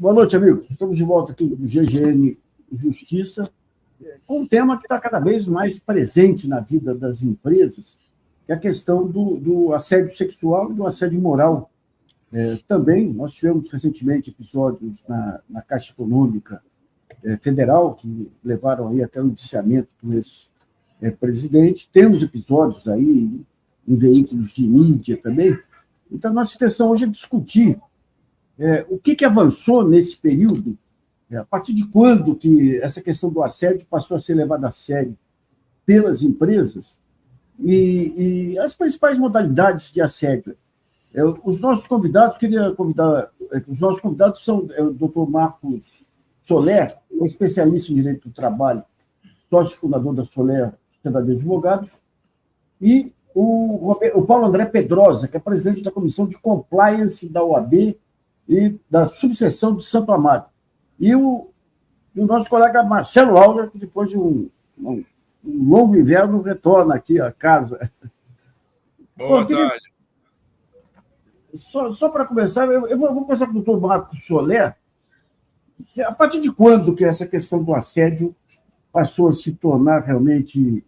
Boa noite, amigos. Estamos de volta aqui no GGN Justiça, com um tema que está cada vez mais presente na vida das empresas, que é a questão do assédio sexual e do assédio moral. Também, nós tivemos recentemente episódios na Caixa Econômica Federal, que levaram aí até o indiciamento do ex-presidente. Temos episódios aí em veículos de mídia também. Então, nossa intenção hoje é discutir o que avançou nesse período, a partir de quando que essa questão do assédio passou a ser levada a sério pelas empresas e as principais modalidades de assédio. Os nossos convidados, os nossos convidados são o doutor Marcos Soler, especialista em direito do trabalho, sócio fundador da Soler Sociedade de Advogados, e o Paulo André Pedrosa, que é presidente da Comissão de Compliance da OAB e da subseção de Santo Amaro. E o nosso colega Marcelo Auler, que depois de um longo inverno retorna aqui à casa. Boa tarde. Só para começar, eu vou começar com o doutor Marcos Soler. A partir de quando que essa questão do assédio passou a se tornar realmente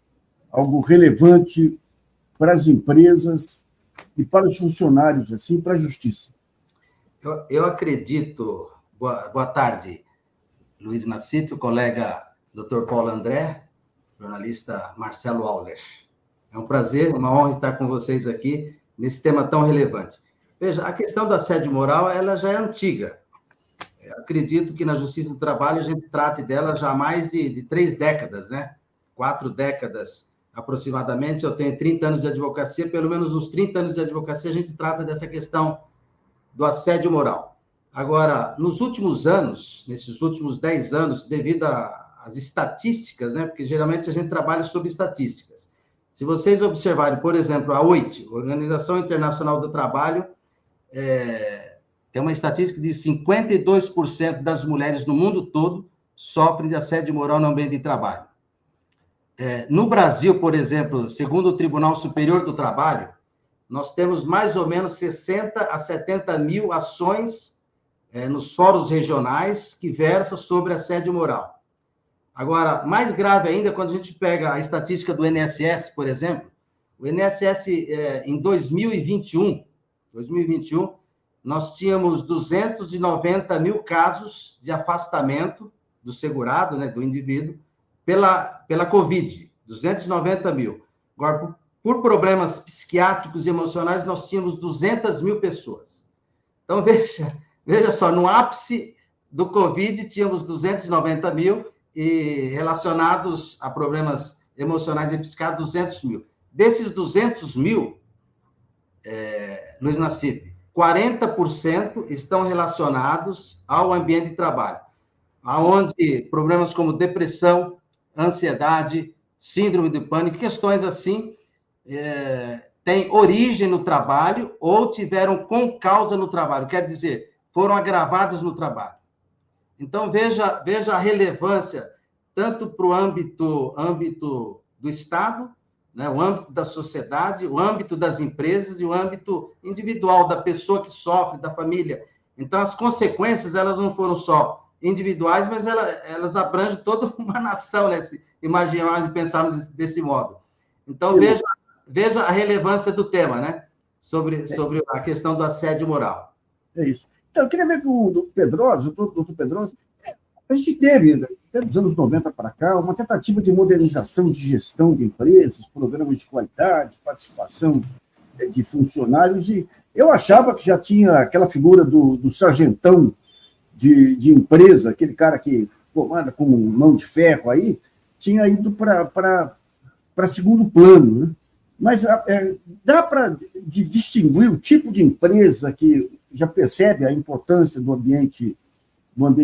algo relevante para as empresas e para os funcionários, assim, para a justiça? Eu acredito... Boa tarde, Luiz Nassif, o colega Dr. Paulo André, jornalista Marcelo Auler. É um prazer, uma honra estar com vocês aqui nesse tema tão relevante. Veja, a questão do assédio moral, ela já é antiga. Eu acredito que na Justiça do Trabalho a gente trate dela já há mais de 3 décadas, né? 4 décadas aproximadamente. Eu tenho 30 anos de advocacia, pelo menos nos 30 anos de advocacia a gente trata dessa questão do assédio moral. Agora, nos últimos anos, nesses últimos 10 anos, devido às estatísticas, né? Porque geralmente a gente trabalha sobre estatísticas. Se vocês observarem, por exemplo, a OIT, Organização Internacional do Trabalho, tem uma estatística de 52% das mulheres no mundo todo sofrem de assédio moral no ambiente de trabalho. No Brasil, por exemplo, segundo o Tribunal Superior do Trabalho, nós temos mais ou menos 60 a 70 mil ações nos fóruns regionais que versam sobre assédio moral. Agora, mais grave ainda, quando a gente pega a estatística do INSS, por exemplo, o INSS, em 2021, nós tínhamos 290 mil casos de afastamento do segurado, né, do indivíduo, pela Covid, 290 mil. Agora, por problemas psiquiátricos e emocionais, nós tínhamos 200 mil pessoas. Então, veja só, no ápice do Covid, tínhamos 290 mil e relacionados a problemas emocionais e psiquiátricos, 200 mil. Desses 200 mil, Luiz Nassif, 40% estão relacionados ao ambiente de trabalho, onde problemas como depressão, ansiedade, síndrome de pânico, questões assim, têm origem no trabalho ou tiveram com causa no trabalho, quer dizer, foram agravados no trabalho. Então, veja a relevância, tanto para o âmbito do Estado, né, o âmbito da sociedade, o âmbito das empresas e o âmbito individual da pessoa que sofre, da família. Então, as consequências, elas não foram só individuais, mas elas abrangem toda uma nação, né, se imaginarmos e pensarmos desse modo. Então, veja a relevância do tema, né, sobre a questão do assédio moral. É isso. Então, eu queria ver com o doutor Pedrosa, a gente teve, até dos anos 90 para cá, uma tentativa de modernização de gestão de empresas, programas de qualidade, participação de funcionários, e eu achava que já tinha aquela figura do sargentão de empresa, aquele cara que comanda com mão de ferro aí, tinha ido para segundo plano, né? Mas dá para distinguir o tipo de empresa que já percebe a importância do ambiente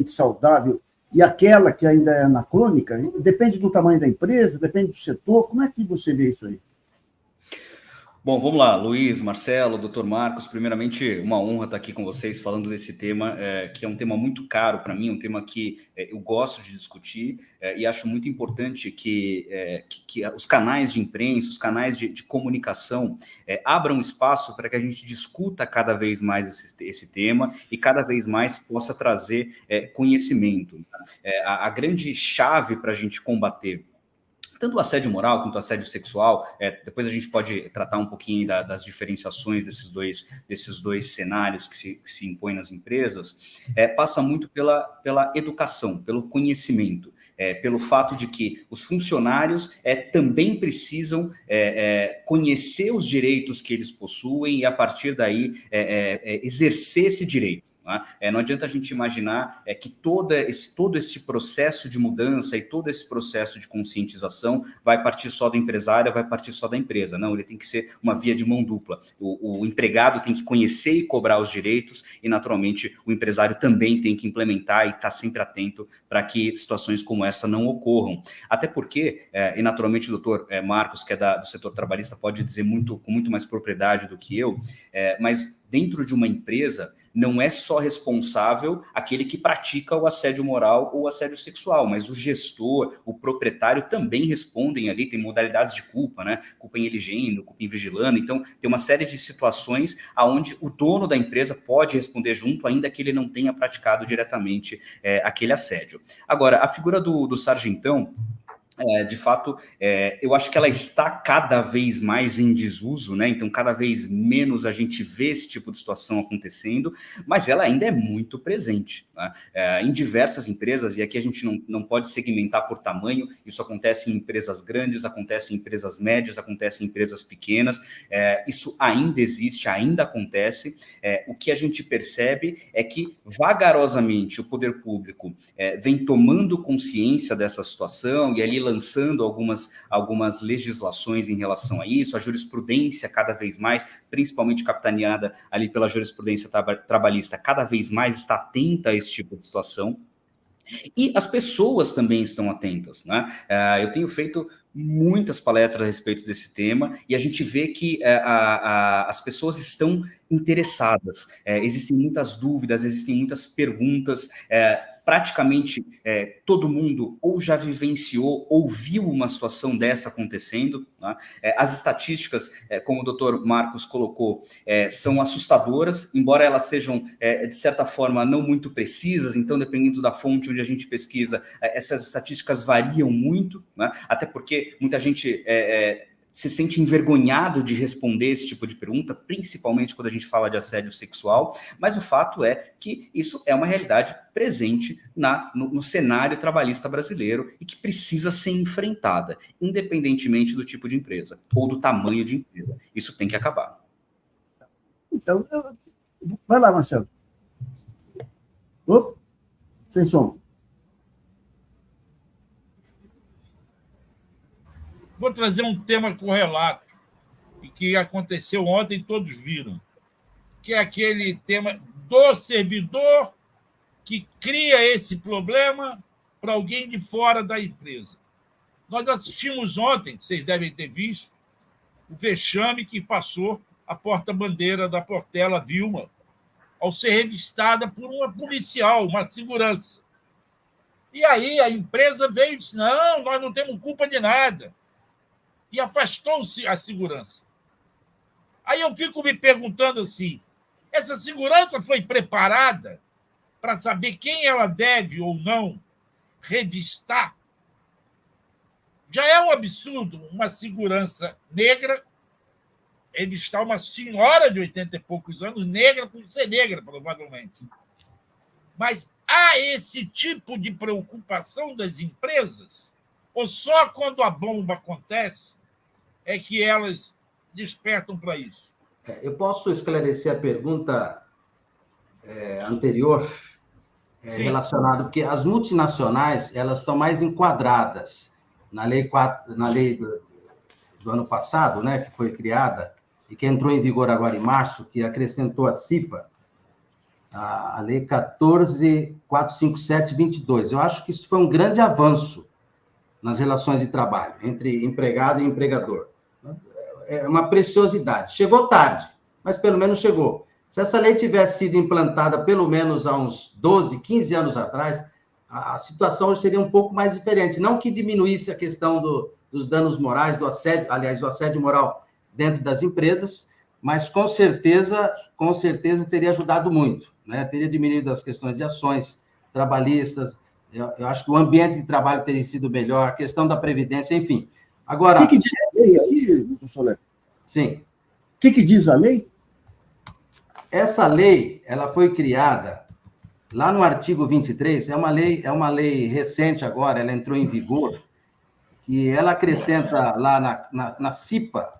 saudável e aquela que ainda é anacrônica? Depende do tamanho da empresa, depende do setor. Como é que você vê isso aí? Bom, vamos lá, Luiz, Marcelo, Dr. Marcos, primeiramente uma honra estar aqui com vocês falando desse tema, que é um tema muito caro para mim, um tema que eu gosto de discutir e acho muito importante que os canais de imprensa, os canais de comunicação abram espaço para que a gente discuta cada vez mais esse tema e cada vez mais possa trazer conhecimento. A grande chave para a gente combater tanto o assédio moral quanto o assédio sexual, depois a gente pode tratar um pouquinho das diferenciações desses dois cenários que se impõem nas empresas, passa muito pela educação, pelo conhecimento, pelo fato de que os funcionários também precisam conhecer os direitos que eles possuem e, a partir daí, exercer esse direito. Não adianta a gente imaginar que todo esse processo de mudança e todo esse processo de conscientização vai partir só do empresário, vai partir só da empresa. Não, ele tem que ser uma via de mão dupla. O empregado tem que conhecer e cobrar os direitos e, naturalmente, o empresário também tem que implementar e estar sempre atento para que situações como essa não ocorram. Até porque, e naturalmente o doutor Marcos, que é do setor trabalhista, pode dizer com muito mais propriedade do que eu, mas dentro de uma empresa, não é só responsável aquele que pratica o assédio moral ou o assédio sexual, mas o gestor, o proprietário também respondem ali, tem modalidades de culpa, né? Culpa em eligendo, culpa em vigilando. Então, tem uma série de situações onde o dono da empresa pode responder junto, ainda que ele não tenha praticado diretamente aquele assédio. Agora, a figura do sargentão, de fato, eu acho que ela está cada vez mais em desuso, né? Então, cada vez menos a gente vê esse tipo de situação acontecendo, mas ela ainda é muito presente, né? Em diversas empresas, e aqui a gente não pode segmentar por tamanho, isso acontece em empresas grandes, acontece em empresas médias, acontece em empresas pequenas, isso ainda existe, ainda acontece. O que a gente percebe é que, vagarosamente, o poder público vem tomando consciência dessa situação e ali lançando algumas legislações em relação a isso, a jurisprudência cada vez mais, principalmente capitaneada ali pela jurisprudência trabalhista, cada vez mais está atenta a esse tipo de situação. E as pessoas também estão atentas, né? Eu tenho feito muitas palestras a respeito desse tema e a gente vê que as pessoas estão interessadas, existem muitas dúvidas, existem muitas perguntas, praticamente todo mundo ou já vivenciou ou viu uma situação dessa acontecendo, né? As estatísticas, como o doutor Marcos colocou, são assustadoras, embora elas sejam, de certa forma, não muito precisas, então, dependendo da fonte onde a gente pesquisa, essas estatísticas variam muito, né? Até porque muita gente se sente envergonhado de responder esse tipo de pergunta, principalmente quando a gente fala de assédio sexual, mas o fato é que isso é uma realidade presente no cenário trabalhista brasileiro e que precisa ser enfrentada, independentemente do tipo de empresa ou do tamanho de empresa. Isso tem que acabar. Então, vai lá, Marcelo. Opa, sem som. Vou trazer um tema correlato, e que aconteceu ontem, todos viram, que é aquele tema do servidor que cria esse problema para alguém de fora da empresa. Nós assistimos ontem, vocês devem ter visto, o vexame que passou a porta-bandeira da Portela Vilma, ao ser revistada por uma policial, uma segurança. E aí a empresa veio e disse, não, nós não temos culpa de nada. E afastou-se a segurança. Aí eu fico me perguntando assim, essa segurança foi preparada para saber quem ela deve ou não revistar? Já é um absurdo uma segurança negra revistar uma senhora de 80 e poucos anos, negra por ser negra, provavelmente. Mas há esse tipo de preocupação das empresas? Ou só quando a bomba acontece é que elas despertam para isso? Eu posso esclarecer a pergunta anterior relacionada, porque as multinacionais elas estão mais enquadradas na lei do ano passado, né, que foi criada e que entrou em vigor agora em março, que acrescentou a CIPA, a lei 14.457/22. Eu acho que isso foi um grande avanço nas relações de trabalho entre empregado e empregador. uma preciosidade. Chegou tarde, mas pelo menos chegou. Se essa lei tivesse sido implantada pelo menos há uns 12, 15 anos atrás, a situação hoje seria um pouco mais diferente. Não que diminuísse a questão dos danos morais, do assédio moral dentro das empresas, mas com certeza teria ajudado muito, né? Teria diminuído as questões de ações trabalhistas. Eu acho que o ambiente de trabalho teria sido melhor, a questão da previdência, enfim. Agora... O que diz a lei aí, doutor Soler? Sim. O que diz a lei? Essa lei, ela foi criada lá no artigo 23, é uma lei recente agora, ela entrou em vigor, e ela acrescenta lá na CIPA,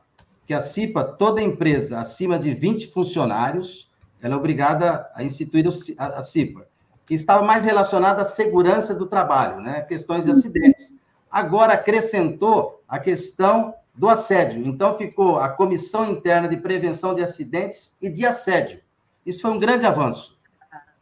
que a CIPA, toda empresa acima de 20 funcionários, ela é obrigada a instituir a CIPA, que estava mais relacionada à segurança do trabalho, né? Questões de acidentes. Agora acrescentou a questão do assédio. Então, ficou a Comissão Interna de Prevenção de Acidentes e de Assédio. Isso foi um grande avanço.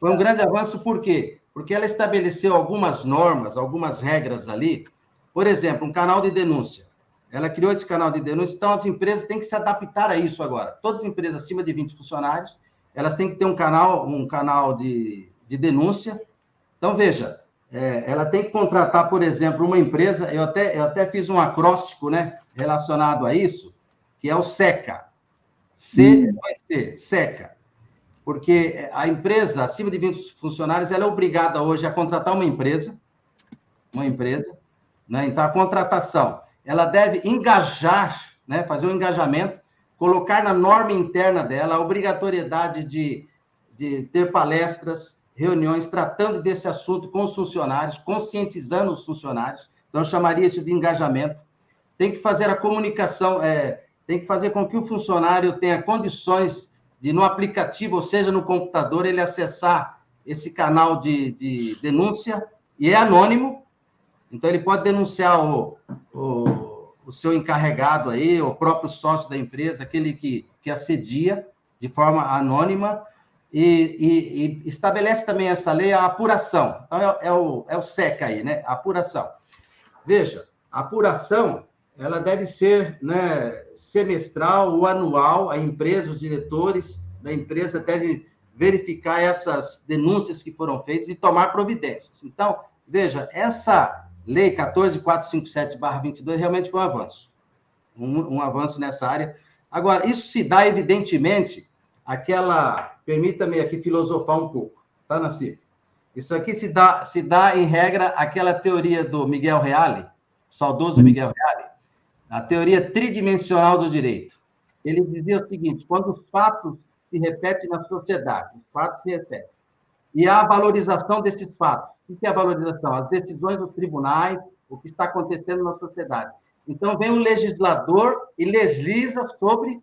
Foi um grande avanço por quê? Porque ela estabeleceu algumas normas, algumas regras ali. Por exemplo, um canal de denúncia. Ela criou esse canal de denúncia, então as empresas têm que se adaptar a isso agora. Todas as empresas acima de 20 funcionários, elas têm que ter um canal de denúncia. Então, veja, ela tem que contratar, por exemplo, uma empresa, eu até fiz um acróstico, né, relacionado a isso, que é o SECA. SECA. Porque a empresa, acima de 20 funcionários, ela é obrigada hoje a contratar uma empresa, né? Então, a contratação, ela deve engajar, né, fazer um engajamento, colocar na norma interna dela a obrigatoriedade de ter palestras, reuniões, tratando desse assunto com os funcionários, conscientizando os funcionários. Então, eu chamaria isso de engajamento. Tem que fazer a comunicação, tem que fazer com que o funcionário tenha condições de, no aplicativo, ou seja, no computador, ele acessar esse canal de denúncia, e é anônimo, então ele pode denunciar o seu encarregado aí, o próprio sócio da empresa, aquele que assedia de forma anônima, e estabelece também essa lei a apuração. Então, é o SECA aí, né? A apuração. Veja, a apuração, ela deve ser, né, semestral ou anual. A empresa, os diretores da empresa devem verificar essas denúncias que foram feitas e tomar providências. Então, veja, essa lei 14.457/22 realmente foi um avanço. Um avanço nessa área. Agora, isso se dá, evidentemente, permita-me aqui filosofar um pouco, tá, Nassif? Isso aqui se dá, em regra, aquela teoria do Miguel Reale, saudoso Miguel Reale, a teoria tridimensional do direito. Ele dizia o seguinte: quando os fatos se repetem na sociedade, os fatos se repetem, e há a valorização desses fatos. O que é a valorização? As decisões dos tribunais, o que está acontecendo na sociedade. Então, vem o legislador e legisla sobre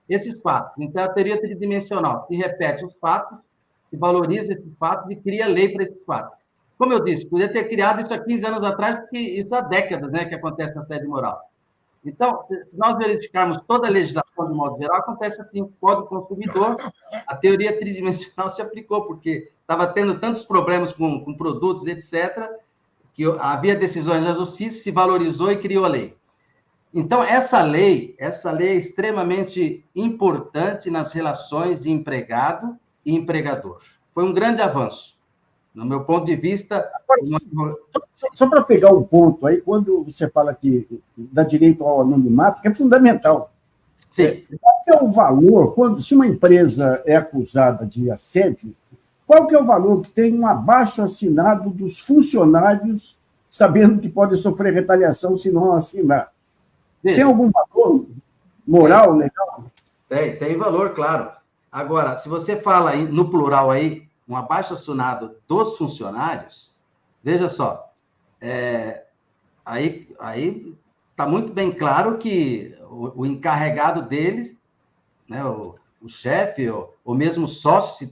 esses fatos. Então, a teoria tridimensional se repete os fatos, se valoriza esses fatos e cria lei para esses fatos. Como eu disse, poderia ter criado isso há 15 anos atrás, porque isso há décadas, né, que acontece na assédio moral. Então, se nós verificarmos toda a legislação de modo geral, acontece assim: o Código do Consumidor, a teoria tridimensional se aplicou, porque estava tendo tantos problemas com produtos, etc., que havia decisões da justiça, se valorizou e criou a lei. Então, essa lei é extremamente importante nas relações de empregado e empregador. Foi um grande avanço. No meu ponto de vista... Só para pegar um ponto aí, quando você fala que dá direito ao anonimato, que é fundamental. Sim. Qual que é o valor, se uma empresa é acusada de assédio, qual que é o valor que tem um abaixo-assinado dos funcionários, sabendo que pode sofrer retaliação se não assinar? Tem algum valor moral, legal? Tem valor, claro. Agora, se você fala no plural aí, um abaixo-assinado dos funcionários, veja só, aí está muito bem claro que o encarregado deles, né, o chefe, ou mesmo sócio,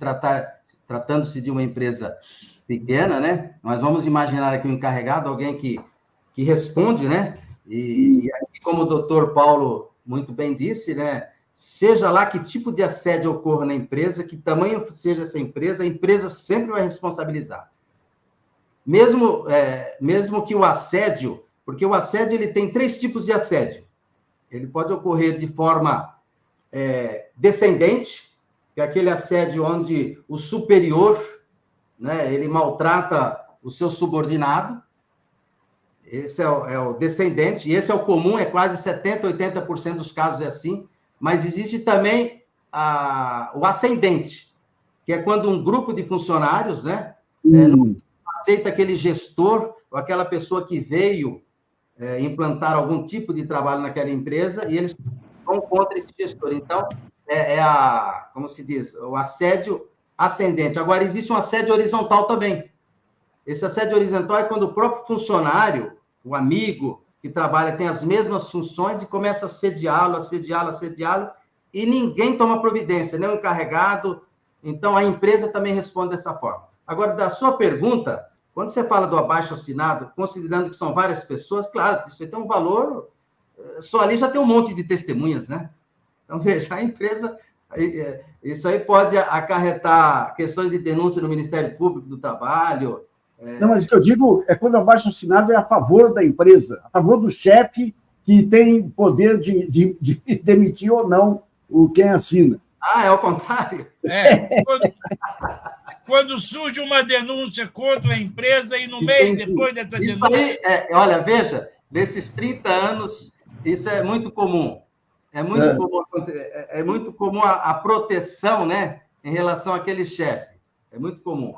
tratando-se de uma empresa pequena, né, nós vamos imaginar aqui o encarregado, alguém que responde, né, e aqui, como o doutor Paulo muito bem disse, né, seja lá que tipo de assédio ocorra na empresa, que tamanho seja essa empresa, a empresa sempre vai responsabilizar. Mesmo que o assédio, porque o assédio ele tem 3 tipos de assédio. Ele pode ocorrer de forma descendente, que é aquele assédio onde o superior, né, ele maltrata o seu subordinado. Esse é o descendente, e esse é o comum, é quase 70%, 80% dos casos é assim. Mas existe também o ascendente, que é quando um grupo de funcionários, né, não aceita aquele gestor ou aquela pessoa que veio implantar algum tipo de trabalho naquela empresa e eles vão contra esse gestor. Então, como se diz, o assédio ascendente. Agora, existe um assédio horizontal também. Esse assédio horizontal é quando o próprio funcionário, o amigo que trabalha, tem as mesmas funções e começa a assediá-lo, e ninguém toma providência, nem o encarregado. Então, a empresa também responde dessa forma. Agora, da sua pergunta, quando você fala do abaixo-assinado, considerando que são várias pessoas, claro, isso tem um valor, só ali já tem um monte de testemunhas, né? Então, veja, a empresa, isso aí pode acarretar questões de denúncia no Ministério Público do Trabalho. Não, mas o que eu digo é quando o abaixo-assinado é a favor da empresa, a favor do chefe que tem poder de demitir ou não quem assina. Ah, é ao contrário? Quando surge uma denúncia contra a empresa e no meio, depois dessa denúncia... Isso aí, olha, veja, desses 30 anos, isso é muito comum. É muito comum a proteção, né, em relação àquele chefe. É muito comum.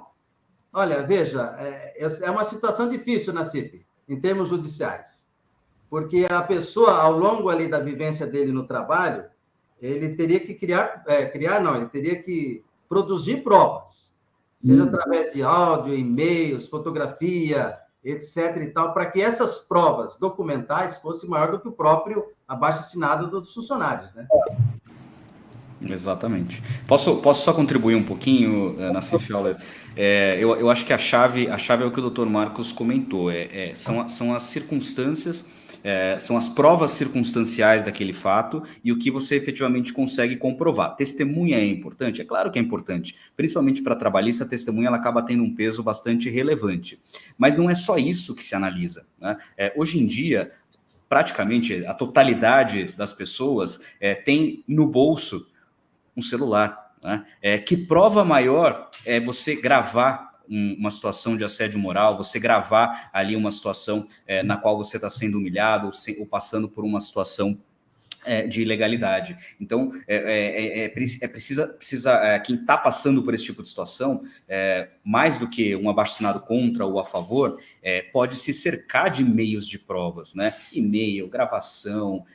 Olha, veja, é uma situação difícil na CIP, em termos judiciais. Porque a pessoa, ao longo ali da vivência dele no trabalho, ele teria que ele teria que produzir provas, seja através de áudio, e-mails, fotografia, etc. e tal, para que essas provas documentais fossem maior do que o próprio abaixo-assinado dos funcionários, né? Exatamente. Posso só contribuir um pouquinho, Nassif Fowler? Eu acho que a chave é o que o Dr. Marcos comentou. São as circunstâncias, são as provas circunstanciais daquele fato e o que você efetivamente consegue comprovar. Testemunha é importante? É claro que é importante. Principalmente para trabalhista, a testemunha ela acaba tendo um peso bastante relevante. Mas não é só isso que se analisa, né? Hoje em dia, praticamente a totalidade das pessoas tem no bolso um celular, né? Que prova maior é você gravar uma situação de assédio moral, você gravar ali uma situação na qual você está sendo humilhado ou passando por uma situação de ilegalidade. Então, precisa quem está passando por esse tipo de situação, mais do que um abaixo-assinado contra ou a favor, pode se cercar de meios de provas, né? E-mail, gravação,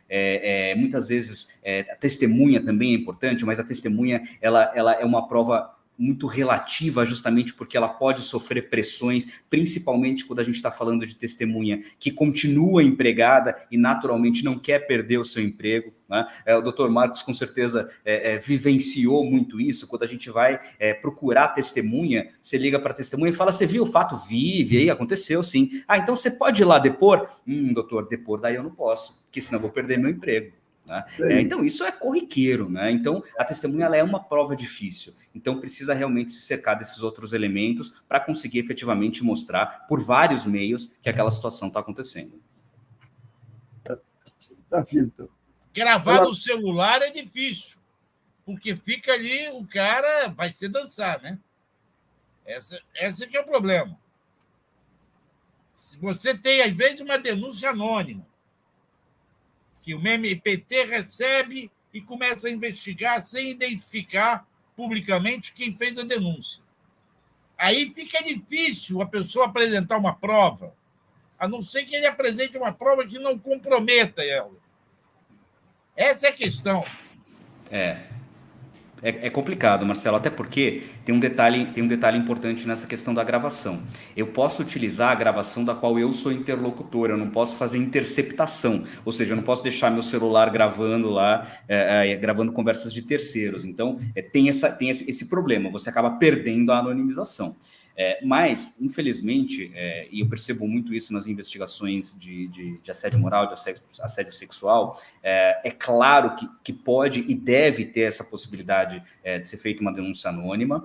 muitas vezes a testemunha também é importante, mas a testemunha ela é uma prova muito relativa, justamente porque ela pode sofrer pressões, principalmente quando a gente está falando de testemunha que continua empregada e naturalmente não quer perder o seu emprego, né? O Dr. Marcos com certeza vivenciou muito isso. Quando a gente vai procurar testemunha, você liga para a testemunha e fala: você viu o fato? Vi aí, aconteceu sim. Ah, então você pode ir lá depor? Doutor, depor daí eu não posso, porque senão eu vou perder meu emprego. Né? Então, isso é corriqueiro, né? Então, a testemunha ela é uma prova difícil. Então, precisa realmente se cercar desses outros elementos para conseguir efetivamente mostrar por vários meios que aquela situação está acontecendo. Gravar no celular é difícil, porque fica ali, o cara vai se dançar, né? Esse que é o problema. Se você tem, às vezes, uma denúncia anônima, que o MPT recebe e começa a investigar sem identificar publicamente quem fez a denúncia. Aí fica difícil a pessoa apresentar uma prova, a não ser que ele apresente uma prova que não comprometa ela. Essa é a questão. É complicado, Marcelo, até porque tem um detalhe importante nessa questão da gravação. Eu posso utilizar a gravação da qual eu sou interlocutor, eu não posso fazer interceptação, ou seja, eu não posso deixar meu celular gravando lá, gravando conversas de terceiros. Então, tem esse problema, você acaba perdendo a anonimização. Mas, infelizmente, e eu percebo muito isso nas investigações de assédio moral, de assédio sexual, é claro que pode e deve ter essa possibilidade de ser feita uma denúncia anônima,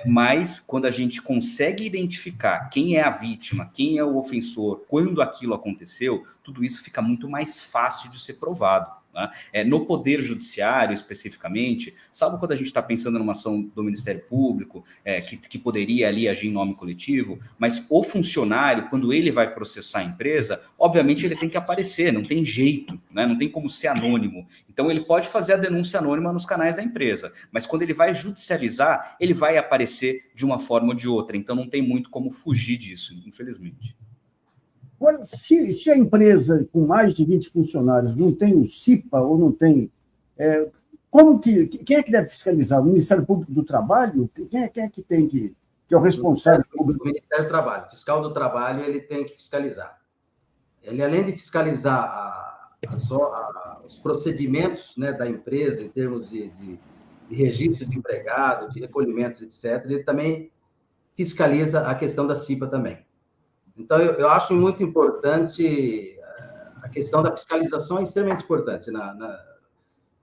mas quando a gente consegue identificar quem é a vítima, quem é o ofensor, quando aquilo aconteceu, tudo isso fica muito mais fácil de ser provado. Né? No Poder Judiciário, especificamente, salvo quando a gente está pensando numa ação do Ministério Público, que poderia ali agir em nome coletivo, mas o funcionário, quando ele vai processar a empresa, obviamente ele tem que aparecer, não tem jeito, né? Não tem como ser anônimo. Então ele pode fazer a denúncia anônima nos canais da empresa, mas quando ele vai judicializar, ele vai aparecer de uma forma ou de outra, então não tem muito como fugir disso, infelizmente. Agora, se a empresa com mais de 20 funcionários não tem o CIPA ou não tem... quem é que deve fiscalizar? O Ministério Público do Trabalho? Quem é que tem que é o responsável? O Ministério do Trabalho. O fiscal do trabalho, ele tem que fiscalizar. Ele, além de fiscalizar os procedimentos, né, da empresa, em termos de registro de empregado, de recolhimentos, etc., ele também fiscaliza a questão da CIPA também. Então, eu acho muito importante, a questão da fiscalização é extremamente importante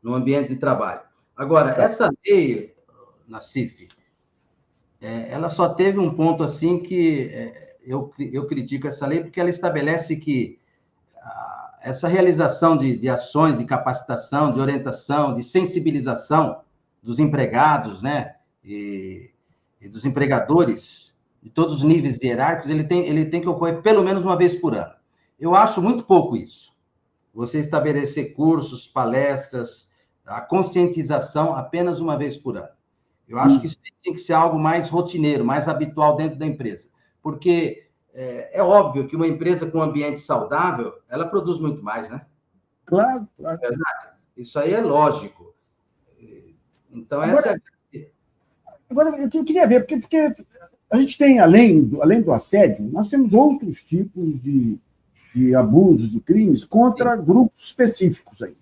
no ambiente de trabalho. Agora, essa lei, Nassif, ela só teve um ponto assim que eu critico essa lei, porque ela estabelece que essa realização de ações de capacitação, de orientação, de sensibilização dos empregados, né, e dos empregadores, de todos os níveis hierárquicos, ele tem que ocorrer pelo menos uma vez por ano. Eu acho muito pouco isso. Você estabelecer cursos, palestras, a conscientização apenas uma vez por ano. Eu acho que isso tem que ser algo mais rotineiro, mais habitual dentro da empresa. Porque é óbvio que uma empresa com um ambiente saudável, ela produz muito mais, né? Claro. É verdade. Isso aí é lógico. Então, Agora, eu queria ver, porque a gente tem, além do assédio, nós temos outros tipos de abusos, de crimes contra grupos específicos ainda.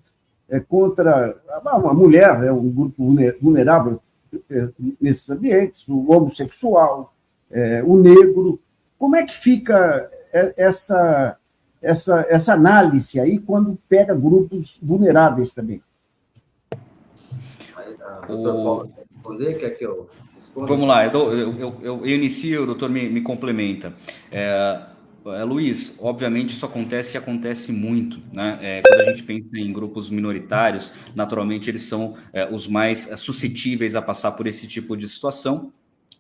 Contra a mulher, é um grupo vulnerável nesses ambientes, o homossexual, o negro. Como é que fica essa análise aí quando pega grupos vulneráveis também? Doutor Paulo, quer responder? Quer que eu responda? Vamos lá, eu inicio, o doutor me complementa. Luiz, obviamente isso acontece muito, né? Quando a gente pensa em grupos minoritários, naturalmente eles são os mais suscetíveis a passar por esse tipo de situação,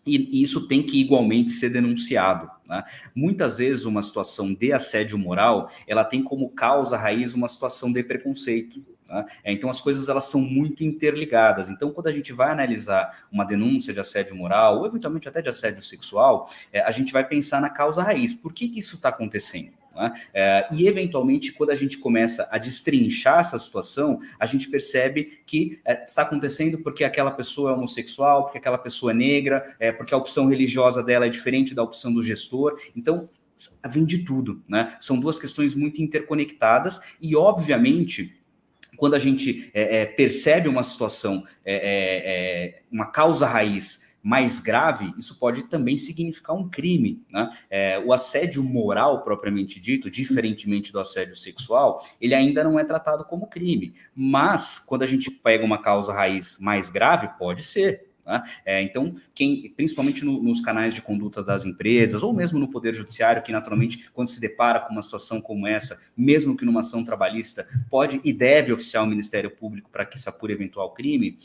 e isso tem que igualmente ser denunciado, né? Muitas vezes uma situação de assédio moral, ela tem como causa raiz uma situação de preconceito. Tá? Então as coisas elas são muito interligadas. Então quando a gente vai analisar uma denúncia de assédio moral ou eventualmente até de assédio sexual, a gente vai pensar na causa raiz. Por que isso está acontecendo? Né? E eventualmente quando a gente começa a destrinchar essa situação, a gente percebe que está acontecendo porque aquela pessoa é homossexual, porque aquela pessoa é negra, porque a opção religiosa dela é diferente da opção do gestor. Então vem de tudo, né? São duas questões muito interconectadas e obviamente quando a gente percebe uma situação, uma causa raiz mais grave, isso pode também significar um crime, né? O assédio moral, propriamente dito, diferentemente do assédio sexual, ele ainda não é tratado como crime. Mas, quando a gente pega uma causa raiz mais grave, pode ser. Né? Então, principalmente nos canais de conduta das empresas, ou mesmo no Poder Judiciário, que naturalmente, quando se depara com uma situação como essa, mesmo que numa ação trabalhista, pode e deve oficiar o Ministério Público para que se apure eventual crime,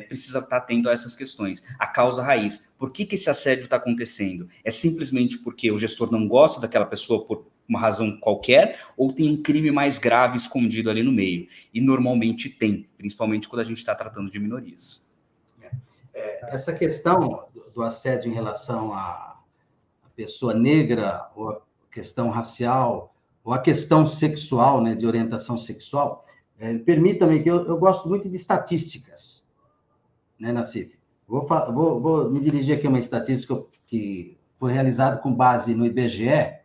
precisa estar atento a essas questões. A causa raiz, por que esse assédio está acontecendo? É simplesmente porque o gestor não gosta daquela pessoa por uma razão qualquer, ou tem um crime mais grave escondido ali no meio? E normalmente tem, principalmente quando a gente está tratando de minorias. Essa questão do assédio em relação à pessoa negra, ou a questão racial, ou a questão sexual, né, de orientação sexual, permita-me que eu gosto muito de estatísticas, né, Nassif? Vou me dirigir aqui a uma estatística que foi realizada com base no IBGE,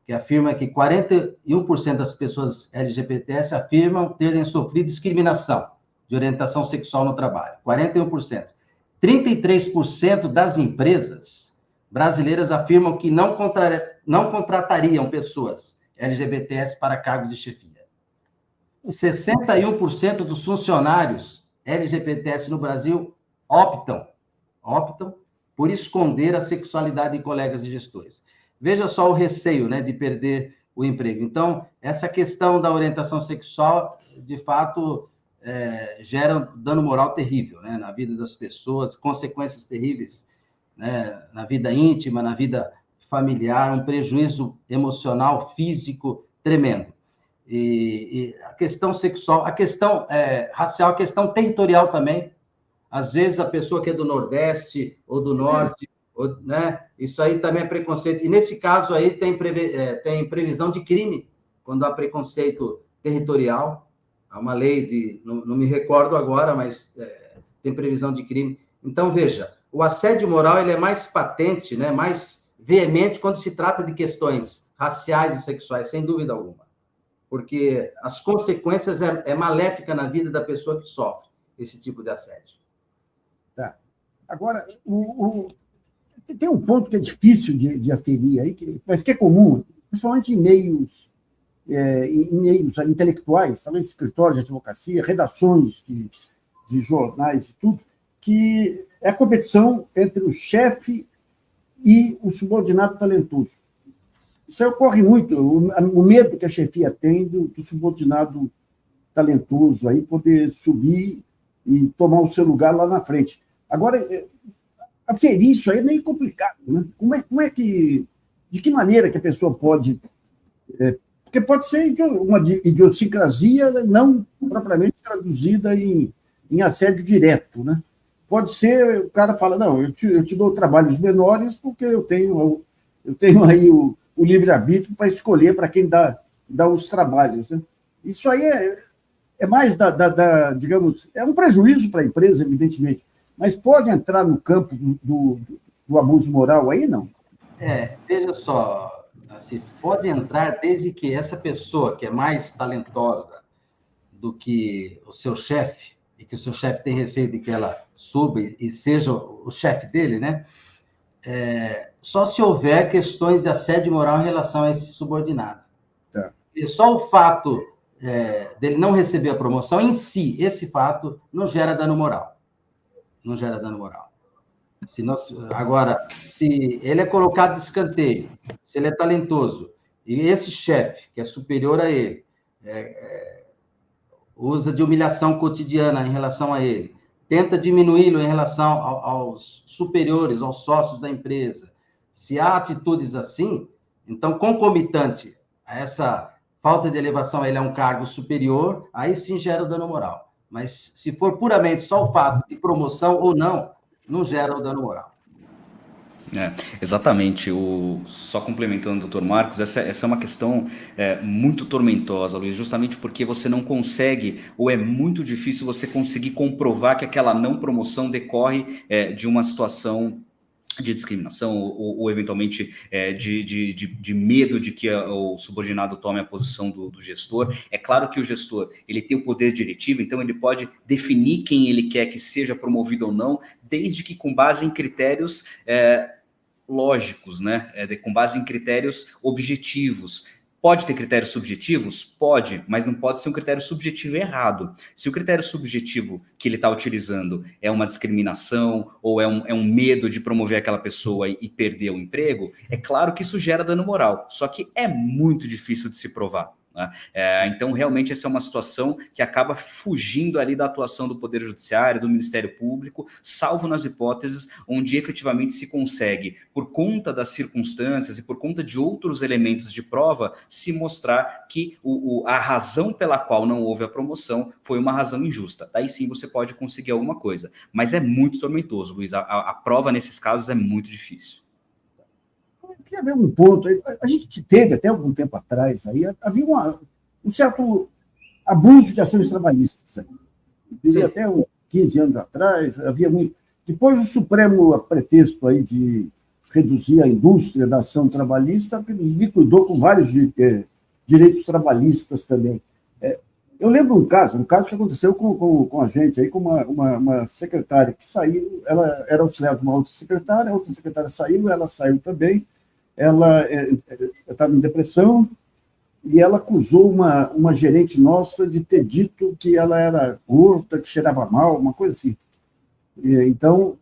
que afirma que 41% das pessoas LGBTs afirmam terem sofrido discriminação de orientação sexual no trabalho. 41%. 33% das empresas brasileiras afirmam que não contratariam pessoas LGBTs para cargos de chefia. 61% dos funcionários LGBTs no Brasil optam por esconder a sexualidade de colegas e gestores. Veja só o receio, né, de perder o emprego. Então, essa questão da orientação sexual, de fato, gera um dano moral terrível, né, na vida das pessoas, consequências terríveis, né, na vida íntima, na vida familiar, um prejuízo emocional, físico tremendo. E a questão sexual, a questão racial, a questão territorial também. Às vezes a pessoa que é do Nordeste ou do Norte, né, isso aí também é preconceito. E nesse caso aí tem previsão de crime, quando há preconceito territorial. Há uma lei de, não me recordo agora, mas tem previsão de crime. Então, veja, o assédio moral ele é mais patente, né, mais veemente quando se trata de questões raciais e sexuais, sem dúvida alguma. Porque as consequências é maléfica na vida da pessoa que sofre esse tipo de assédio. Tá. Agora, tem um ponto que é difícil de aferir aí, mas que é comum, principalmente em meios intelectuais, talvez escritórios de advocacia, redações de jornais e tudo, que é a competição entre o chefe e o subordinado talentoso. Isso ocorre muito, o medo que a chefia tem do subordinado talentoso aí poder subir e tomar o seu lugar lá na frente. Agora, aferir isso aí é meio complicado, né? Como é que, de que maneira que a pessoa pode... porque pode ser uma idiosincrasia não propriamente traduzida em assédio direto, né? Pode ser, o cara fala, não, eu te dou trabalhos menores porque eu tenho aí o livre-arbítrio para escolher para quem dá os trabalhos, né? Isso aí é mais digamos, é um prejuízo para a empresa, evidentemente, mas pode entrar no campo do abuso moral aí, não? Veja só, assim, pode entrar desde que essa pessoa que é mais talentosa do que o seu chefe, e que o seu chefe tem receio de que ela suba e seja o chefe dele, né? Só se houver questões de assédio moral em relação a esse subordinado. Tá. E só o fato dele não receber a promoção em si, esse fato, não gera dano moral. Não gera dano moral. Agora, se ele é colocado de escanteio, se ele é talentoso, e esse chefe, que é superior a ele, usa de humilhação cotidiana em relação a ele, tenta diminuí-lo em relação aos superiores, aos sócios da empresa. Se há atitudes assim, então, concomitante a essa falta de elevação a ele a um cargo superior, aí sim gera o dano moral. Mas se for puramente só o fato de promoção ou não gera o dano moral. Exatamente. Só complementando o doutor Marcos, essa é uma questão muito tormentosa, Luiz, justamente porque você não consegue, ou é muito difícil você conseguir comprovar que aquela não promoção decorre de uma situação de discriminação ou eventualmente de medo de que o subordinado tome a posição do gestor. É claro que o gestor ele tem o poder diretivo, então ele pode definir quem ele quer que seja promovido ou não, desde que com base em critérios lógicos, né? Com base em critérios objetivos. Pode ter critérios subjetivos? Pode, mas não pode ser um critério subjetivo errado. Se o critério subjetivo que ele está utilizando é uma discriminação ou é um medo de promover aquela pessoa e perder o emprego, é claro que isso gera dano moral, só que é muito difícil de se provar. Né? Então, realmente, essa é uma situação que acaba fugindo ali da atuação do Poder Judiciário, do Ministério Público, salvo nas hipóteses onde efetivamente se consegue, por conta das circunstâncias e por conta de outros elementos de prova, se mostrar que a razão pela qual não houve a promoção foi uma razão injusta. Daí sim você pode conseguir alguma coisa. Mas é muito tormentoso, Luiz. A prova nesses casos é muito difícil. Eu queria ver um ponto. A gente teve, até algum tempo atrás, aí, havia um certo abuso de ações trabalhistas. Até uns 15 anos atrás, havia muito. Depois o Supremo, a pretexto aí de reduzir a indústria da ação trabalhista, liquidou com vários direitos trabalhistas também. Eu lembro um caso que aconteceu com a gente, aí, com uma secretária que saiu, ela era auxiliar de uma outra secretária, a outra secretária saiu, ela saiu também, ela estava em depressão, e ela acusou uma gerente nossa de ter dito que ela era gorda, que cheirava mal, uma coisa assim. Então,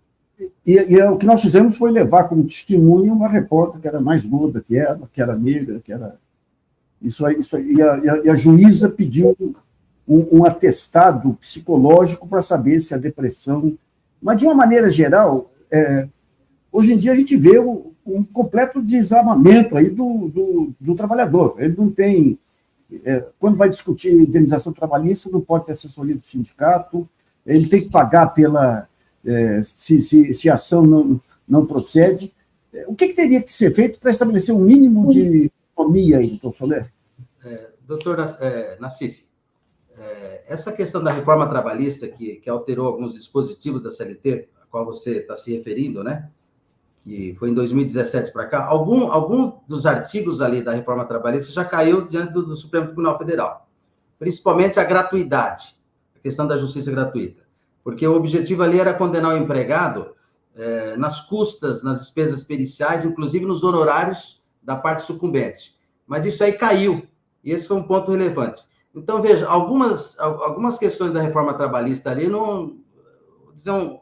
o que nós fizemos foi levar como testemunho uma repórter que era mais gorda que ela, que era negra, que era... Isso aí, e a juíza pediu um atestado psicológico para saber se a depressão... Mas, de uma maneira geral, hoje em dia a gente vê um completo desarmamento aí do trabalhador. Ele não tem... quando vai discutir indenização trabalhista, não pode ter assessoria do sindicato, ele tem que pagar pela... se a ação não procede. O que teria que ser feito para estabelecer um mínimo de autonomia aí, doutor Soler? Doutor Nassif, essa questão da reforma trabalhista que alterou alguns dispositivos da CLT, a qual você está se referindo, né? Que foi em 2017 para cá, algum dos artigos ali da reforma trabalhista já caiu diante do Supremo Tribunal Federal, principalmente a gratuidade, a questão da justiça gratuita, porque o objetivo ali era condenar o empregado nas custas, nas despesas periciais, inclusive nos honorários da parte sucumbente. Mas isso aí caiu, e esse foi um ponto relevante. Então, veja, algumas questões da reforma trabalhista ali, vou dizer uma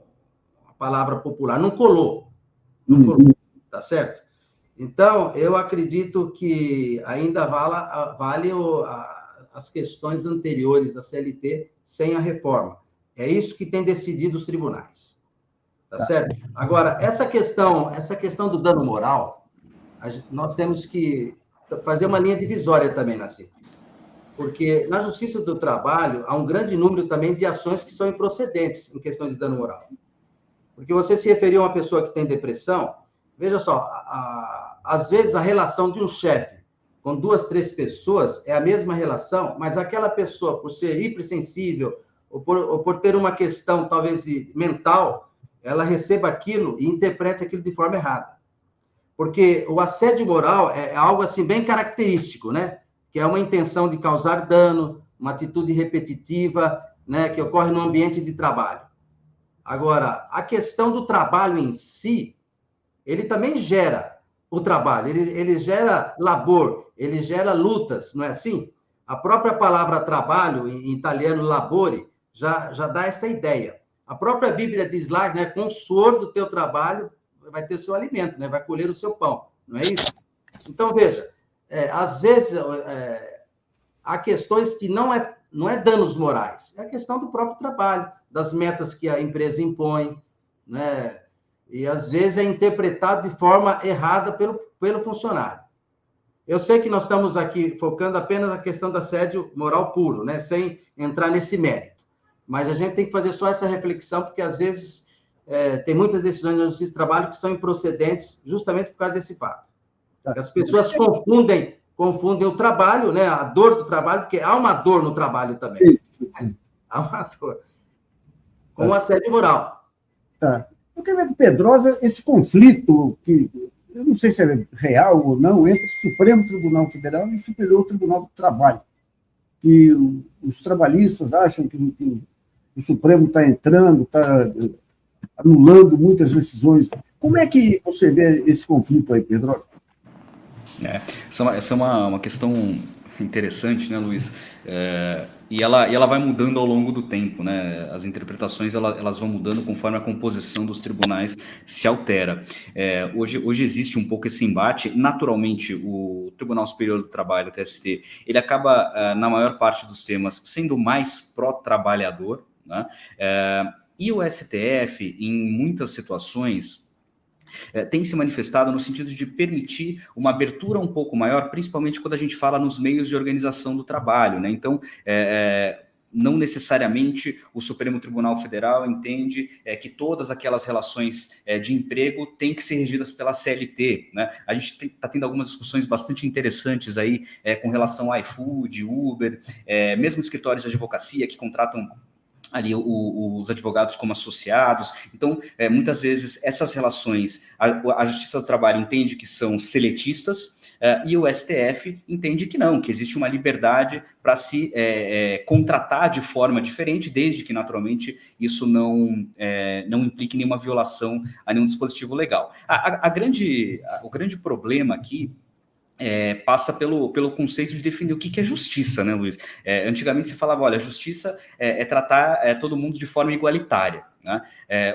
palavra popular, não colou, tá certo? Então, eu acredito que ainda vale as questões anteriores da CLT sem a reforma. É isso que tem decidido os tribunais, tá certo? Agora, essa questão do dano moral, nós temos que fazer uma linha divisória também, Nassif, porque na Justiça do Trabalho há um grande número também de ações que são improcedentes em questões de dano moral. Porque você se referiu a uma pessoa que tem depressão, veja só, às vezes a relação de um chefe com 2, 3 pessoas é a mesma relação, mas aquela pessoa, por ser hipersensível, ou por ter uma questão, talvez, mental, ela receba aquilo e interprete aquilo de forma errada. Porque o assédio moral é algo, assim, bem característico, né? Que é uma intenção de causar dano, uma atitude repetitiva, né? Que ocorre no ambiente de trabalho. Agora, a questão do trabalho em si, ele também gera o trabalho, ele gera labor, ele gera lutas, não é assim? A própria palavra trabalho, em italiano, labore, já dá essa ideia. A própria Bíblia diz lá, né, com o suor do teu trabalho, vai ter o seu alimento, né, vai colher o seu pão, não é isso? Então, veja, às vezes há questões que não é danos morais, é a questão do próprio trabalho, das metas que a empresa impõe, né? E às vezes é interpretado de forma errada pelo funcionário. Eu sei que nós estamos aqui focando apenas na questão do assédio moral puro, né? Sem entrar nesse mérito. Mas a gente tem que fazer só essa reflexão, porque às vezes tem muitas decisões na Justiça do Trabalho que são improcedentes justamente por causa desse fato. As pessoas confundem o trabalho, né? A dor do trabalho, porque há uma dor no trabalho também. Sim. Há uma dor. Com o assédio moral. Tá. Eu queria ver com Pedrosa esse conflito, que eu não sei se é real ou não, entre o Supremo Tribunal Federal e o Superior Tribunal do Trabalho. Que os trabalhistas acham que o Supremo está entrando, está anulando muitas decisões. Como é que você vê esse conflito aí, Pedrosa? Essa é uma questão interessante, né, Luiz? E ela vai mudando ao longo do tempo, né? As interpretações elas vão mudando conforme a composição dos tribunais se altera. Hoje existe um pouco esse embate. Naturalmente, o Tribunal Superior do Trabalho, o TST, ele acaba, na maior parte dos temas, sendo mais pró-trabalhador, né? E o STF, em muitas situações, tem se manifestado no sentido de permitir uma abertura um pouco maior, principalmente quando a gente fala nos meios de organização do trabalho, né? Então, não necessariamente o Supremo Tribunal Federal entende que todas aquelas relações de emprego têm que ser regidas pela CLT, né? A gente está tendo algumas discussões bastante interessantes aí com relação a iFood, Uber, mesmo escritórios de advocacia que contratam ali os advogados como associados. Então, muitas vezes, essas relações, a Justiça do Trabalho entende que são seletistas, E o STF entende que não, que existe uma liberdade para se contratar de forma diferente, desde que, naturalmente, isso não implique nenhuma violação a nenhum dispositivo legal. O grande problema aqui passa pelo conceito de definir o que é justiça, né, Luiz? Antigamente se falava, olha, justiça é tratar todo mundo de forma igualitária, né?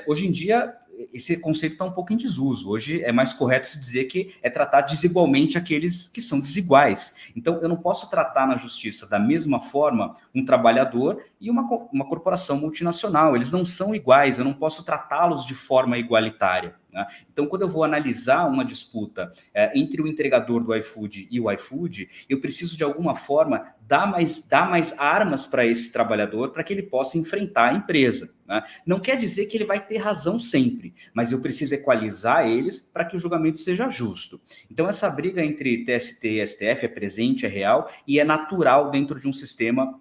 Hoje em dia, esse conceito está um pouco em desuso. Hoje é mais correto se dizer que é tratar desigualmente aqueles que são desiguais. Então, eu não posso tratar na justiça da mesma forma um trabalhador e uma corporação multinacional. Eles não são iguais, eu não posso tratá-los de forma igualitária, né? Então, quando eu vou analisar uma disputa entre o entregador do iFood e o iFood, eu preciso, de alguma forma, dar mais armas para esse trabalhador para que ele possa enfrentar a empresa, né? Não quer dizer que ele vai ter razão sempre, mas eu preciso equalizar eles para que o julgamento seja justo. Então, essa briga entre TST e STF é presente, é real e é natural dentro de um sistema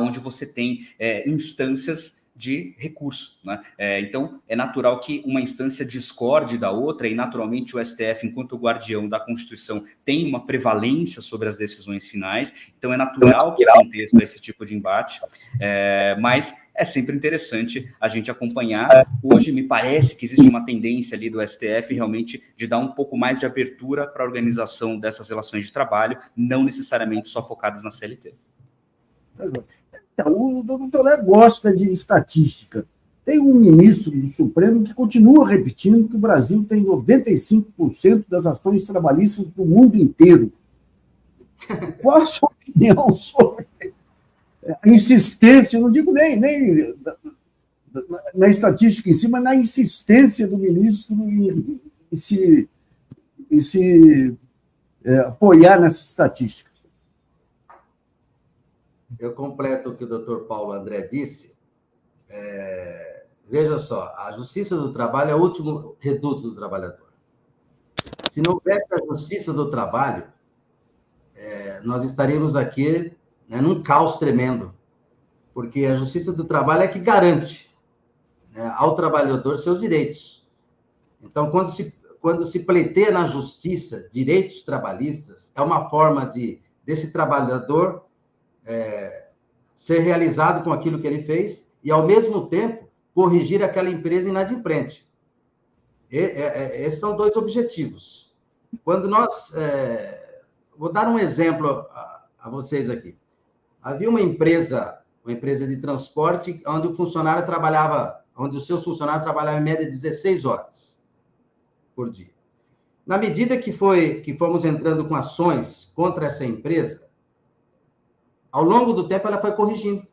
onde você tem instâncias de recurso, né? Então, é natural que uma instância discorde da outra e, naturalmente, o STF, enquanto guardião da Constituição, tem uma prevalência sobre as decisões finais. Então, é natural que aconteça esse tipo de embate, mas é sempre interessante a gente acompanhar. Hoje, me parece que existe uma tendência ali do STF realmente de dar um pouco mais de abertura para a organização dessas relações de trabalho, não necessariamente só focadas na CLT. Então, o doutor Léo gosta de estatística. Tem um ministro do Supremo que continua repetindo que o Brasil tem 95% das ações trabalhistas do mundo inteiro. Qual a sua opinião sobre a insistência, não digo nem na estatística em si, mas na insistência do ministro em se apoiar nessas estatísticas? Eu completo o que o doutor Paulo André disse. Veja só, a justiça do trabalho é o último reduto do trabalhador. Se não houvesse a justiça do trabalho, nós estaríamos aqui, né, num caos tremendo, porque a justiça do trabalho é que garante, né, ao trabalhador seus direitos. Então, quando se pleiteia na justiça direitos trabalhistas, é uma forma desse trabalhador ser realizado com aquilo que ele fez e, ao mesmo tempo, corrigir aquela empresa inadimplente. Esses são dois objetivos. Quando nós... vou dar um exemplo a vocês aqui. Havia uma empresa de transporte onde os seus funcionários trabalhavam em média 16 horas por dia. Na medida que fomos entrando com ações contra essa empresa, ao longo do tempo, ela foi corrigindo.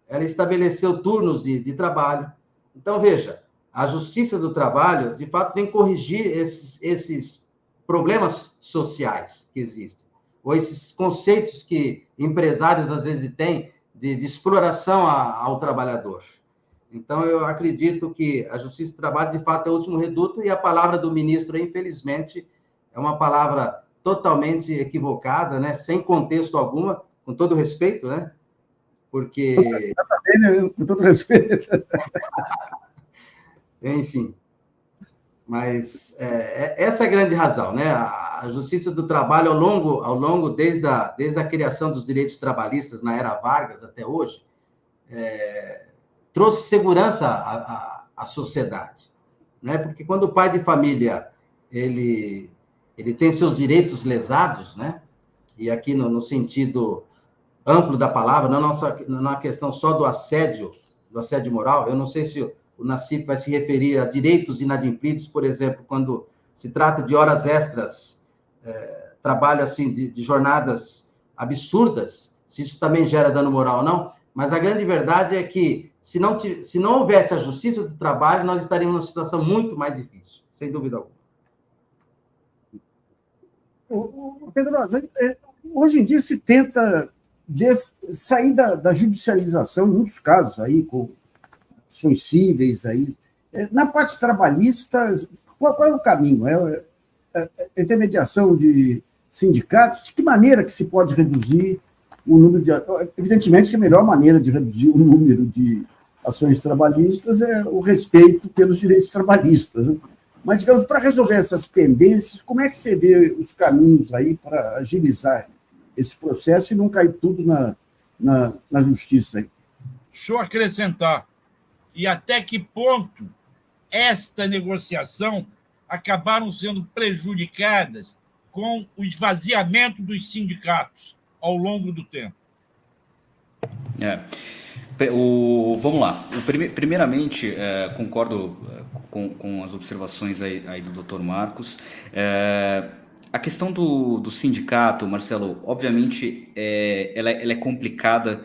Ela estabeleceu turnos de trabalho. Então, veja, a justiça do trabalho, de fato, vem corrigir esses problemas sociais que existem, ou esses conceitos que empresários, às vezes, têm de exploração ao trabalhador. Então, eu acredito que a justiça do trabalho, de fato, é o último reduto, e a palavra do ministro, infelizmente, é uma palavra totalmente equivocada, né? Sem contexto alguma, com todo respeito, né? Porque... Com todo respeito. Enfim. Mas essa é a grande razão, né? A justiça do trabalho, ao longo desde a criação dos direitos trabalhistas na era Vargas até hoje, trouxe segurança à sociedade, né? Porque quando o pai de família ele tem seus direitos lesados, né? E aqui no sentido amplo da palavra, não na questão só do assédio moral. Eu não sei se o Nassif vai se referir a direitos inadimplidos, por exemplo, quando se trata de horas extras, trabalho assim de jornadas absurdas, se isso também gera dano moral ou não. Mas a grande verdade é que, se não houvesse a justiça do trabalho, nós estaríamos numa situação muito mais difícil, sem dúvida alguma. Pedro, hoje em dia se tenta sair da judicialização, em muitos casos, aí, com ações cíveis. Aí. Na parte trabalhista, qual é o caminho? A intermediação de sindicatos? De que maneira que se pode reduzir o número de... Evidentemente que a melhor maneira de reduzir o número de ações trabalhistas é o respeito pelos direitos trabalhistas, né? Mas, digamos, para resolver essas pendências, como é que você vê os caminhos aí para agilizar esse processo e não cair tudo na justiça aí? Deixa eu acrescentar. E até que ponto esta negociação acabaram sendo prejudicadas com o esvaziamento dos sindicatos ao longo do tempo? Vamos lá. Primeiramente, concordo com as observações aí do Dr. Marcos. A questão do sindicato, Marcelo, obviamente, ela é complicada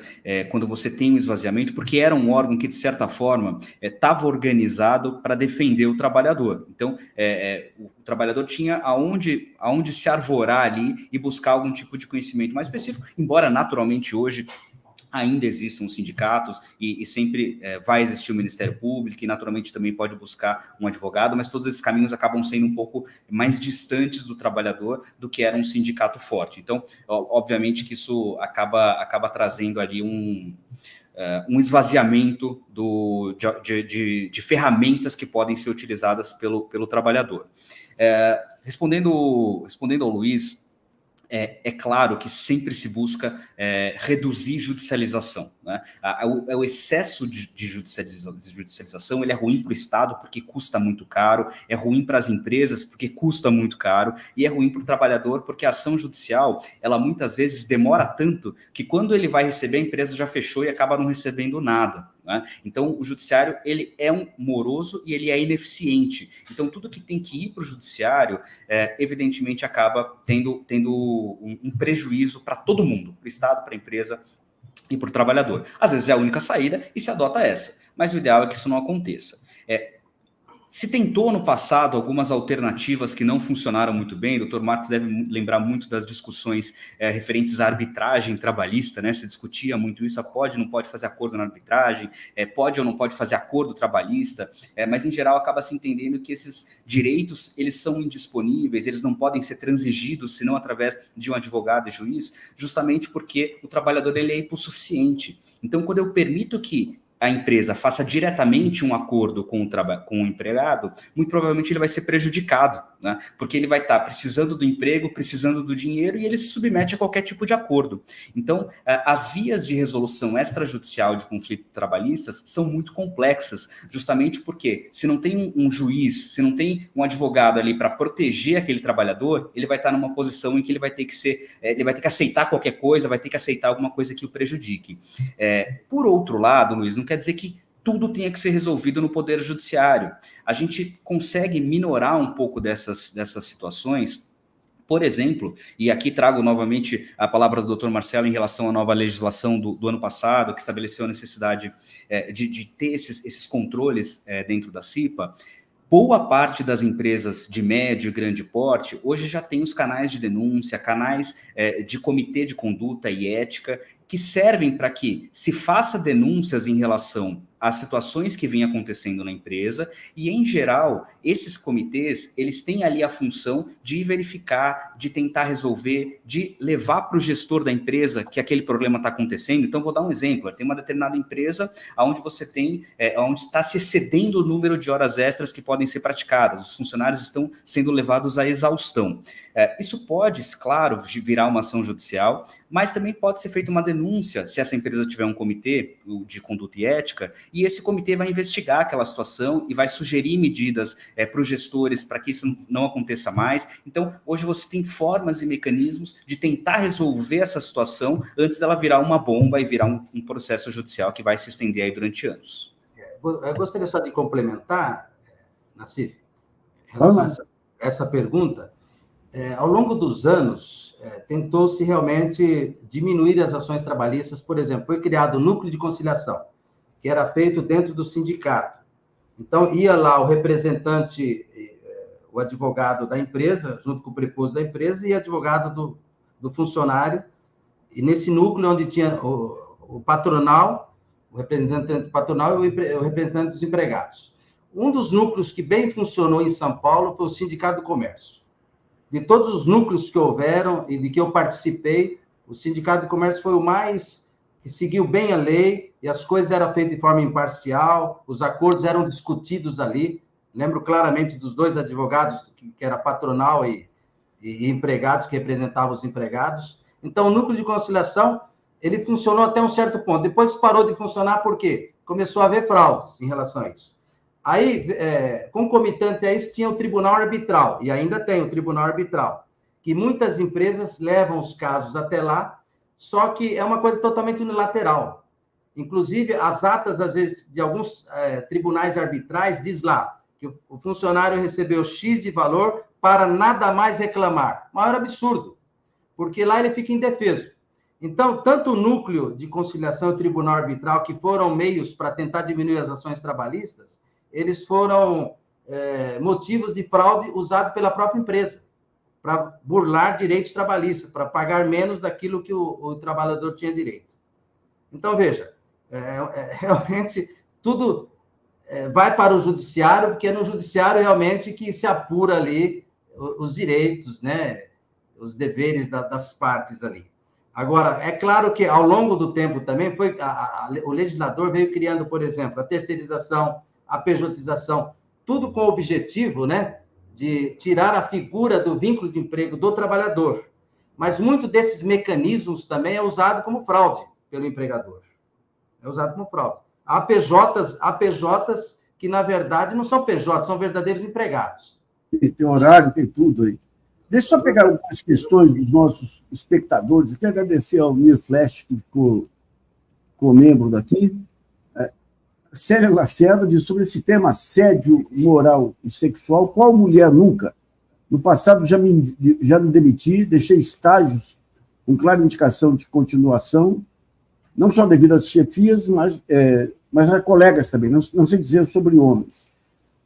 quando você tem um esvaziamento, porque era um órgão que, de certa forma, estava organizado para defender o trabalhador. Então, o trabalhador tinha aonde se arvorar ali e buscar algum tipo de conhecimento mais específico, embora, naturalmente, hoje ainda existam sindicatos e sempre vai existir o Ministério Público e naturalmente também pode buscar um advogado, mas todos esses caminhos acabam sendo um pouco mais distantes do trabalhador do que era um sindicato forte. Então, obviamente que isso acaba trazendo ali um esvaziamento de ferramentas que podem ser utilizadas pelo trabalhador. Respondendo ao Luiz, é claro que sempre se busca reduzir judicialização, né? O excesso de judicialização ele é ruim para o Estado porque custa muito caro, é ruim para as empresas porque custa muito caro e é ruim para o trabalhador porque a ação judicial, ela muitas vezes demora tanto que quando ele vai receber, a empresa já fechou e acaba não recebendo nada, né? Então, o judiciário ele é moroso e ele é ineficiente. Então, tudo que tem que ir para o judiciário, evidentemente, acaba tendo um prejuízo para todo mundo, para o Estado, para a empresa e para o trabalhador. Às vezes é a única saída e se adota essa, mas o ideal é que isso não aconteça. Se tentou no passado algumas alternativas que não funcionaram muito bem, o Dr. Marcos deve lembrar muito das discussões referentes à arbitragem trabalhista, né? Se discutia muito isso, pode ou não pode fazer acordo na arbitragem, pode ou não pode fazer acordo trabalhista, mas em geral acaba se entendendo que esses direitos eles são indisponíveis, eles não podem ser transigidos senão através de um advogado e juiz, justamente porque o trabalhador ele é hipossuficiente. Então, quando eu permito que a empresa faça diretamente um acordo com o empregado, muito provavelmente ele vai ser prejudicado, né? Porque ele vai estar precisando do emprego, precisando do dinheiro e ele se submete a qualquer tipo de acordo. Então, as vias de resolução extrajudicial de conflitos trabalhistas são muito complexas, justamente porque se não tem um juiz, se não tem um advogado ali para proteger aquele trabalhador, ele vai estar numa posição em que ele vai ter que aceitar qualquer coisa, vai ter que aceitar alguma coisa que o prejudique. Por outro lado, Luiz, não quer dizer que tudo tenha que ser resolvido no Poder Judiciário. A gente consegue minorar um pouco dessas situações, por exemplo, e aqui trago novamente a palavra do Dr. Marcelo em relação à nova legislação do ano passado, que estabeleceu a necessidade de ter esses controles dentro da CIPA. Boa parte das empresas de médio e grande porte hoje já tem os canais de denúncia, canais de comitê de conduta e ética, que servem para que se faça denúncias em relação às situações que vêm acontecendo na empresa e, em geral, esses comitês, eles têm ali a função de verificar, de tentar resolver, de levar para o gestor da empresa que aquele problema está acontecendo. Então, vou dar um exemplo. Tem uma determinada empresa onde você tem, onde está se excedendo o número de horas extras que podem ser praticadas. Os funcionários estão sendo levados à exaustão. Isso pode, claro, virar uma ação judicial, mas também pode ser feita uma denúncia se essa empresa tiver um comitê de conduta e ética, e esse comitê vai investigar aquela situação e vai sugerir medidas para os gestores para que isso não aconteça mais. Então, hoje você tem formas e mecanismos de tentar resolver essa situação antes dela virar uma bomba e virar um processo judicial que vai se estender aí durante anos. Eu gostaria só de complementar, Nassif, em relação a essa pergunta. Ao longo dos anos, tentou-se realmente diminuir as ações trabalhistas. Por exemplo, foi criado o núcleo de conciliação, que era feito dentro do sindicato. Então, ia lá o representante, o advogado da empresa, junto com o preposto da empresa, e advogado do funcionário. E nesse núcleo, onde tinha o patronal, o representante patronal e o representante dos empregados. Um dos núcleos que bem funcionou em São Paulo foi o Sindicato do Comércio. De todos os núcleos que houveram e de que eu participei, o Sindicato do Comércio foi o mais que seguiu bem a lei e as coisas eram feitas de forma imparcial, os acordos eram discutidos ali. lembro claramente dos 2 advogados, que era patronal e empregados, que representavam os empregados. Então, o núcleo de conciliação, ele funcionou até um certo ponto. Depois parou de funcionar por quê? Começou a haver fraudes em relação a isso. Aí, concomitante a isso, tinha o tribunal arbitral, e ainda tem o tribunal arbitral, que muitas empresas levam os casos até lá, só que é uma coisa totalmente unilateral. Inclusive, as atas, às vezes, de alguns tribunais arbitrais, diz lá que o funcionário recebeu X de valor para nada mais reclamar. Maior absurdo, porque lá ele fica indefeso. Então, tanto o núcleo de conciliação e o tribunal arbitral, que foram meios para tentar diminuir as ações trabalhistas, eles foram motivos de fraude usados pela própria empresa, para burlar direitos trabalhistas, para pagar menos daquilo que o trabalhador tinha direito. Então, veja, realmente tudo vai para o judiciário, porque é no judiciário realmente que se apura ali os direitos, né, os deveres das partes ali. Agora, é claro que ao longo do tempo também o legislador veio criando, por exemplo, a terceirização, a pejotização, tudo com o objetivo, né, de tirar a figura do vínculo de emprego do trabalhador. Mas muito desses mecanismos também é usado como fraude pelo empregador. É usado como fraude. Há PJs que, na verdade, não são PJs, são verdadeiros empregados. Tem horário, tem tudo aí. Deixa eu só pegar algumas questões dos nossos espectadores. Eu quero agradecer ao Mir Flash, que ficou membro daqui. Célia Lacerda diz sobre esse tema assédio moral e sexual. Qual mulher nunca? No passado já me demiti, deixei estágios com clara indicação de continuação, não só devido às chefias, mas a colegas também, não sei dizer sobre homens.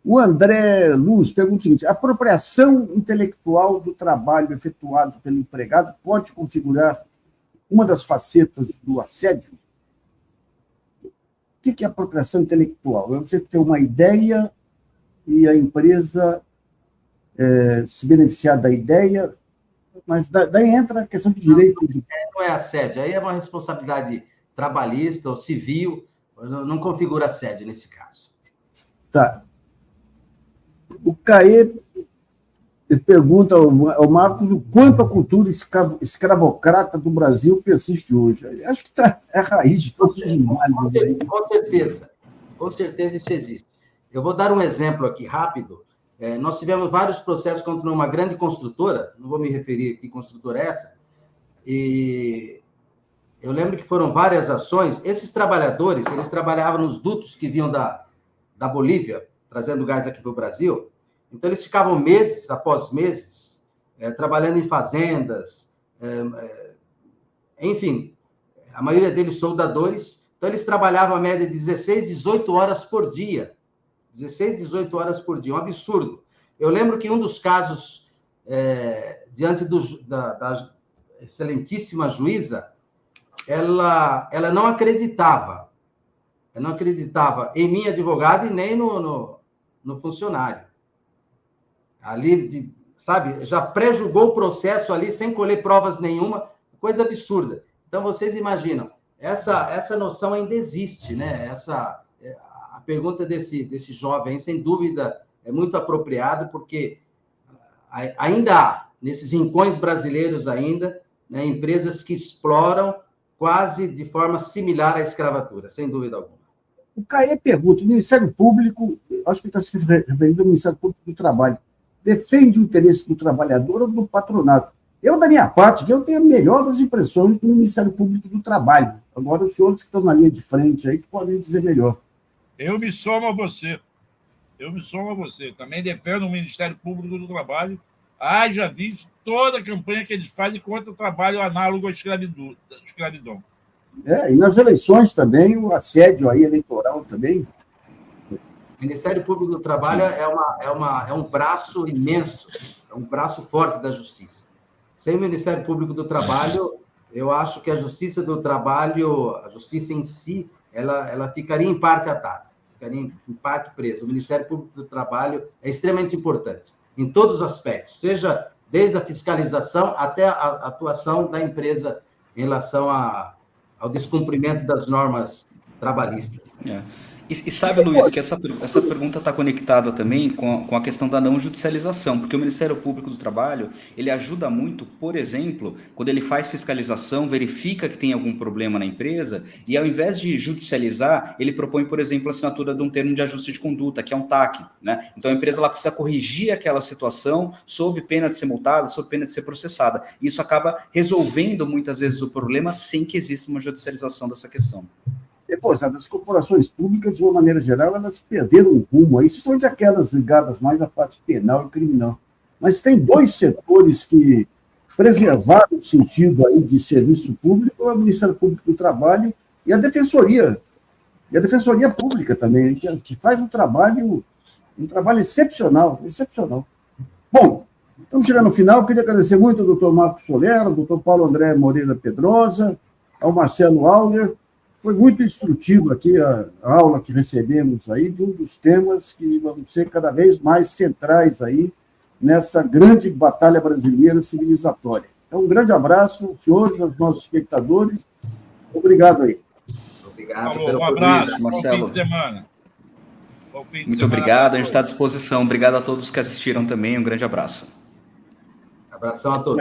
O André Luz pergunta o seguinte: a apropriação intelectual do trabalho efetuado pelo empregado pode configurar uma das facetas do assédio? O que é apropriação intelectual? É você ter uma ideia e a empresa se beneficiar da ideia, mas daí entra a questão de direito. Não é assédio, aí é uma responsabilidade trabalhista ou civil, não configura assédio nesse caso. Tá. O Caê pergunta ao Marcos o quanto a cultura escravocrata do Brasil persiste hoje. Acho que é a raiz de todos os males. Com certeza isso existe. Eu vou dar um exemplo aqui rápido. Nós tivemos vários processos contra uma grande construtora, não vou me referir a que construtora é essa, e eu lembro que foram várias ações. Esses trabalhadores, eles trabalhavam nos dutos que vinham da Bolívia, trazendo gás aqui para o Brasil. Então, eles ficavam meses após meses trabalhando em fazendas, enfim, a maioria deles soldadores. Então, eles trabalhavam a média de 16, 18 horas por dia. 16, 18 horas por dia, um absurdo. Eu lembro que um dos casos, diante da excelentíssima juíza, ela não acreditava. Ela não acreditava em mim, advogado, e nem no funcionário. Ali, sabe, já pré-julgou o processo ali, sem colher provas nenhuma, coisa absurda. Então, vocês imaginam, essa noção ainda existe, né? A pergunta desse jovem, sem dúvida, é muito apropriada, porque ainda há, nesses rincões brasileiros ainda, né, empresas que exploram quase de forma similar à escravatura, sem dúvida alguma. O Caê pergunta: o Ministério Público, acho que está se referindo ao Ministério Público do Trabalho, defende o interesse do trabalhador ou do patronato? Eu, da minha parte, eu tenho a melhor das impressões do Ministério Público do Trabalho. Agora, os senhores que estão na linha de frente aí que podem dizer melhor. Eu me somo a você. Também defendo o Ministério Público do Trabalho. Haja visto toda a campanha que eles fazem contra o trabalho análogo à escravidão. E nas eleições também, o assédio aí eleitoral também. O Ministério Público do Trabalho é um braço imenso, é um braço forte da justiça. Sem o Ministério Público do Trabalho, eu acho que a justiça do trabalho, a justiça em si, ela ficaria em parte atada, ficaria em parte presa. O Ministério Público do Trabalho é extremamente importante, em todos os aspectos, seja desde a fiscalização até a atuação da empresa em relação ao descumprimento das normas trabalhistas. E sabe, Luiz, que essa pergunta está conectada também com a questão da não judicialização, porque o Ministério Público do Trabalho, ele ajuda muito, por exemplo, quando ele faz fiscalização, verifica que tem algum problema na empresa, e ao invés de judicializar, ele propõe, por exemplo, a assinatura de um termo de ajuste de conduta, que é um TAC, né? Então a empresa ela precisa corrigir aquela situação sob pena de ser multada, sob pena de ser processada. Isso acaba resolvendo muitas vezes o problema sem que exista uma judicialização dessa questão. Depois, as corporações públicas, de uma maneira geral, elas perderam o rumo, especialmente aquelas ligadas mais à parte penal e criminal. Mas tem dois setores que preservaram o sentido aí de serviço público, o Ministério Público do Trabalho e a Defensoria Pública também, que faz um trabalho excepcional, excepcional. Bom, estamos chegando no final, queria agradecer muito ao doutor Marcos Soler, ao doutor Paulo André Moreira Pedrosa, ao Marcelo Auler. Foi muito instrutivo aqui a aula que recebemos aí de um dos temas que vão ser cada vez mais centrais aí nessa grande batalha brasileira civilizatória. Então, um grande abraço, senhores, aos nossos espectadores. Obrigado aí. Obrigado. Falou, um abraço, Marcelo. bom fim de semana. Muito obrigado, a gente está à disposição. Obrigado a todos que assistiram também, um grande abraço. Abração a todos.